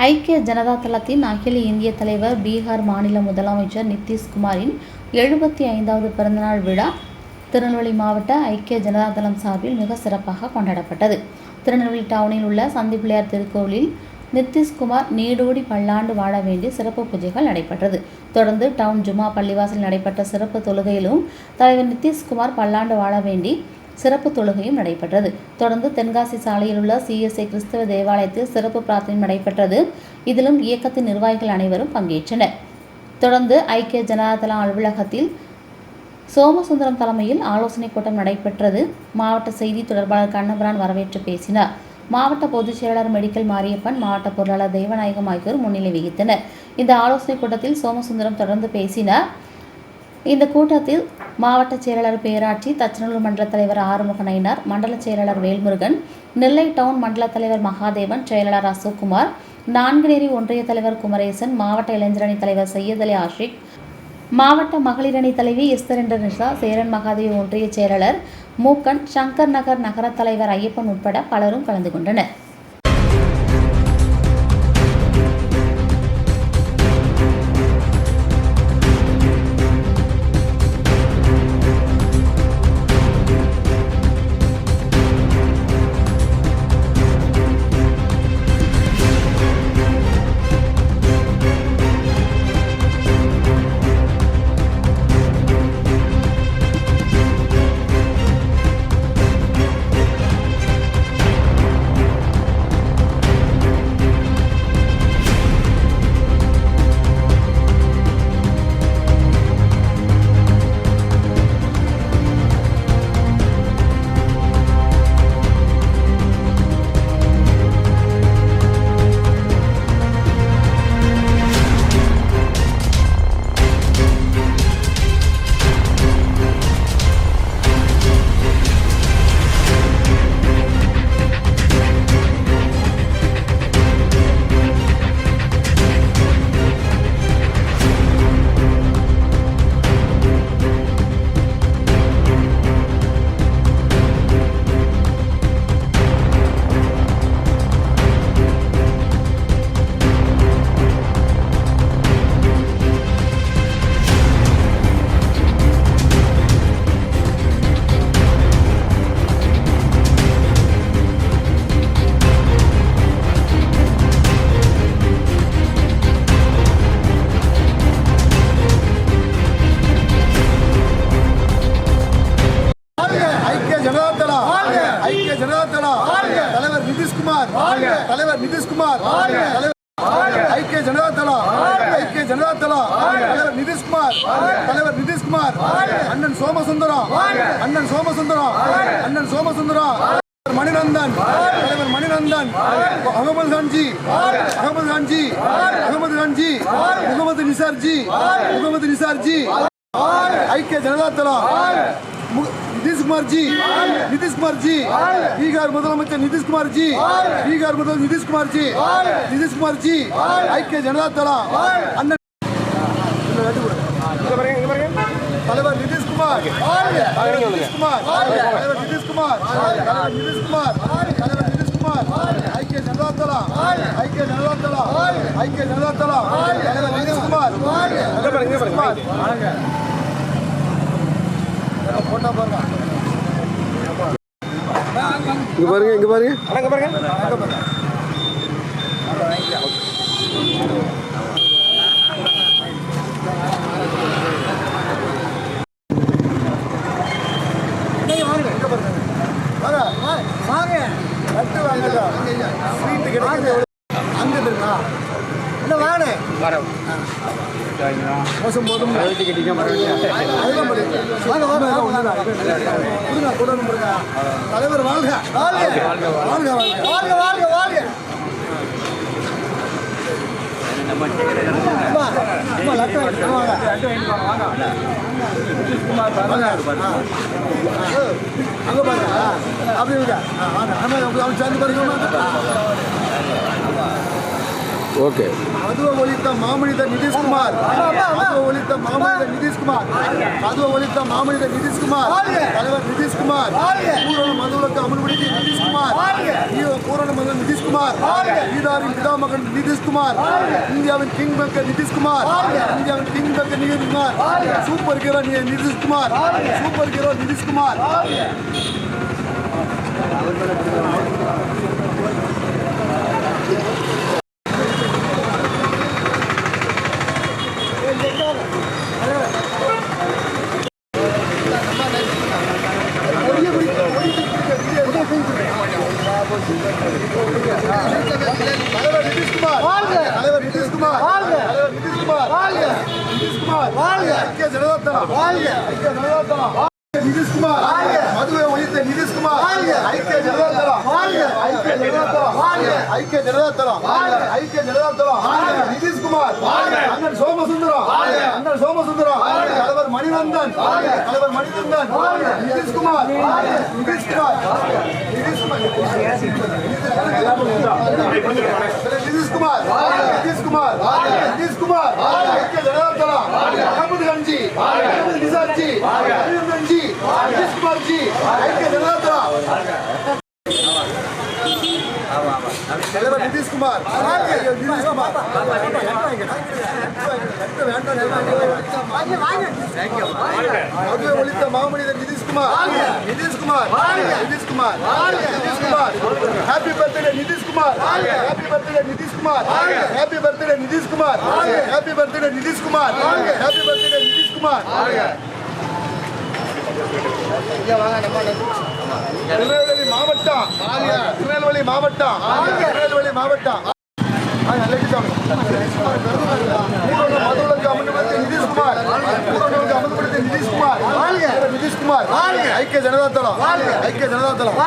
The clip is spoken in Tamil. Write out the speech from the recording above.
ஐக்கிய ஜனதா தளத்தின் அகில இந்திய தலைவர் பீகார் மாநில முதலமைச்சர் நிதிஷ்குமாரின் 75வது பிறந்தநாள் விழா திருநெல்வேலி மாவட்ட ஐக்கிய ஜனதா தளம் சார்பில் மிக சிறப்பாக கொண்டாடப்பட்டது. திருநெல்வேலி டவுனில் உள்ள சந்திப்பிள்ளையார் திருக்கோவிலில் நிதிஷ்குமார் நீடோடி பல்லாண்டு வாழ வேண்டி சிறப்பு பூஜைகள் நடைபெற்றது. தொடர்ந்து டவுன் ஜுமா பள்ளிவாசல் நடைபெற்ற சிறப்பு தொழுகையிலும் தலைவர் நிதிஷ்குமார் பல்லாண்டு வாழ வேண்டி சிறப்பு தொழுகையும் நடைபெற்றது. தொடர்ந்து தென்காசி சாலையில் உள்ள CSI கிறிஸ்தவ தேவாலயத்தில் சிறப்பு பிரார்த்தனையும் நடைபெற்றது. இதிலும் இயக்கத்தின் நிர்வாகிகள் அனைவரும் பங்கேற்றனர். தொடர்ந்து ஐக்கிய ஜனதா தளம் அலுவலகத்தில் சோமசுந்தரம் தலைமையில் ஆலோசனை கூட்டம் நடைபெற்றது. மாவட்ட செய்தி தொடர்பாளர் கண்ணபிரான் வரவேற்று பேசினார். மாவட்ட பொதுச் செயலாளர் மெடிக்கல் மாரியப்பன், மாவட்ட பொருளாளர் தெய்வநாயகம் ஆகியோர் முன்னிலை வகித்தனர். இந்த ஆலோசனை கூட்டத்தில் சோமசுந்தரம் தொடர்ந்து பேசினார். இந்த கூட்டத்தில் மாவட்ட செயலாளர் பேராட்சி, தச்சநல்லூர் மண்டல தலைவர் ஆறுமுக நயினார், மண்டல செயலாளர் வேல்முருகன், நெல்லை டவுன் மண்டல தலைவர் மகாதேவன், செயலாளர் அசோக்குமார், நான்குநேரி ஒன்றிய தலைவர் குமரேசன், மாவட்ட இளைஞரணி தலைவர் சையத் அலி ஆஷிக், மாவட்ட மகளிரணி தலைவி எஸ்தரெண்டர் நிஷா, சேரன் மகாதேவி ஒன்றிய செயலாளர் மூக்கன், சங்கர் நகர் நகர தலைவர் ஐயப்பன் உட்பட பலரும் கலந்து கொண்டனர். ஐக்கிய ஜனதா தளம் தலைவர் நிதிஷ்குமார், தலைவர் நிதிஷ்குமார், ஐக்கிய ஜனதா தளம், ஐக்கிய ஜனதா தளம் தலைவர் நிதிஷ்குமார், தலைவர் நிதிஷ்குமார், அண்ணன் சோமசுந்தரம், அண்ணன் சோமசுந்தரம், அண்ணன் சோமசுந்தரம், மணிநந்தன், தலைவர் மணிநந்தன், அகமது கான்ஜி, அகமது கான்ஜி, அகமது கான்ஜி, முகமது நிசார்ஜி, முகமது நிசார்ஜி, ஐக்கிய ஜனதா தளம் நிதிஷ்குமார் ஜி, நிதிஷ்குமார் ஜி, பீகார் முதலமைச்சர் நிதிஷ்குமார் ஜி, பீகார் முதல் நிதிஷ்குமார் ஜி, நிதிஷ்குமார் ஜி, ஐக்கிய ஜனதா தளம் அண்ணன் தலைவர் நிதிஷ்குமார், நிதிஷ்குமார், தலைவர் நிதிஷ்குமார், தலைவர் நிதிஷ்குமார், தலைவர் நிதிஷ்குமார், ஐக்கிய ஜனதா தளம், ஐக்கிய ஜனதா தளம், ஐக்கிய ஜனதா தளம் தலைவர் நிதிஷ்குமார், நிதிஷ்குமார் போட்டா பாருங்க, இங்க பாருங்க, இங்க பாருங்க, அங்க பாருங்க, அங்க பாருங்க. தலைவர் வாழ்க, வாழ்க, வாழ்க, வாழ்க, வாழ்க, வாழ்க. அங்க பாருங்க, அப்படி சேர்ந்து பாருங்க. ஓகே. மதுவை ஒழித்த மாமனிதர் நிதிஷ்குமார். மதுவை ஒழித்த மாமனிதர் நிதிஷ்குமார். மதுவை ஒழித்த மாமனிதர் நிதிஷ்குமார். தலைவர் நிதிஷ்குமார். பூரண மதுவிலக்கு அமல்படுத்திய நிதிஷ்குமார். பூரண மது நிதிஷ்குமார். ஈதாரின் பிதாமகன் நிதிஷ்குமார். இந்தியாவின் கிங் மேக்கர் நிதிஷ்குமார். இந்தியாவின் king maker Nitish Kumar. Super hero Nitish Kumar. Super hero Nitish Kumar. தலைவர் நிதிஷ்குமார். தலைவர் நிதிஷ்குமார். தலைவர் நிதிஷ்குமார். நிதிஷ்குமார். ஐக்கிய ஜனதா தளம். ஐக்கிய ஜனதா தளம். நிதிஷ்குமார். மதுவை ஒழித்த நிதிஷ்குமார். ஐக்கிய ஜனதா தளம். ஐக்கிய ஜனதா தளம். ஐக்கிய ஜனதா தளம். ஐக்கிய ஜனதா தளம். நிதிஷ்குமார். அண்ணன் சோமசுந்தரம். அண்ணன் சோமசுந்தரம். தலைவர் மணிவந்தன். தலைவர் மணிவந்தன். நிதிஷ்குமார். நிதிஷ்குமார். நிதிஷ்குமார். நிதிஷ்குமார். நிதிஷ்குமார். நிதிஷ்குமார். ஐக்கிய ஜனதா தளம். அகமது கஞ்சி. அகமது நிசார்ஜி. அபிநந்தன்ஜி. நிதிஷ்குமார்ஜி. ஐக்கிய ஜனதா தளம். தலைவர் நிதிஷ்குமார். நிதிஷ்குமார். மதுவை ஒழித்த மாமனிதர் Nitish Kumar. Nitish Kumar. Nitish Kumar. Nitish Kumar. Happy birthday Nitish Kumar. Happy birthday Nitish Kumar. Happy birthday Nitish Kumar. Happy birthday Nitish Kumar. Happy birthday Nitish Kumar. Tirunelveli மாவட்டம். திருநெல்வேலி மாவட்டம். திருநெல்வேலி மாவட்டம். மதுவிலக்கு அமல்படுத்திய நிதிஷ்குமார். பூரண அமல்படுத்திய நிதிஷ்குமார். நிதிஷ்குமார். ஐக்கிய ஜனதா தளம். ஐக்கிய ஜனதா தளம்.